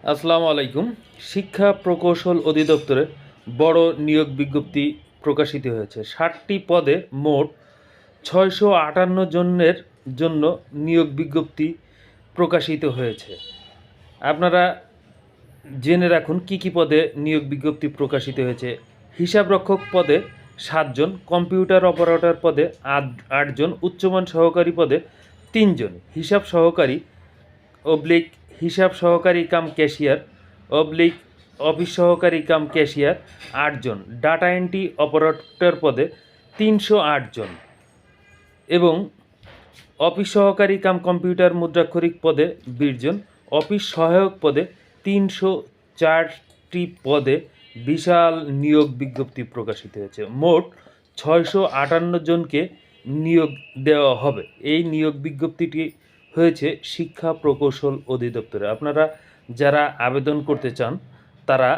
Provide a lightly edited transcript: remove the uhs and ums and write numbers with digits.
আসসালামু আলাইকুম। শিক্ষা প্রকৌশল অধিদপ্তরে বড় নিয়োগ বিজ্ঞপ্তি প্রকাশিত হয়েছে। ৬০টি পদে মোট ৬৫৮ জনের জন্য নিয়োগ বিজ্ঞপ্তি প্রকাশিত হয়েছে। আপনারা জেনে রাখুন কী কী পদে নিয়োগ বিজ্ঞপ্তি প্রকাশিত হয়েছে। হিসাবরক্ষক পদে ৭ জন, কম্পিউটার অপারেটর পদে ৮ জন, উচ্চমান সহকারী পদে ৩ জন, হিসাব সহকারী অবলিক হিসাব সহকারী কাম ক্যাশিয়ার অবলিক অফিস সহকারী কাম ক্যাশিয়ার ৮ জন, ডাটা এন্ট্রি অপারেটর পদে ৩০৮ জন এবং অফিস সহকারী কাম কম্পিউটার মুদ্রাক্ষরিক পদে ২০ জন, অফিস সহায়ক পদে ৩০৪টি পদে বিশাল নিয়োগ বিজ্ঞপ্তি প্রকাশিত হয়েছে। মোট ৬৫৮ জনকে নিয়োগ দেওয়া হবে। এই নিয়োগ বিজ্ঞপ্তিটি হয়েছে শিক্ষা প্রকৌশল অধিদপ্তরে। আপনারা যারা আবেদন করতে চান তারা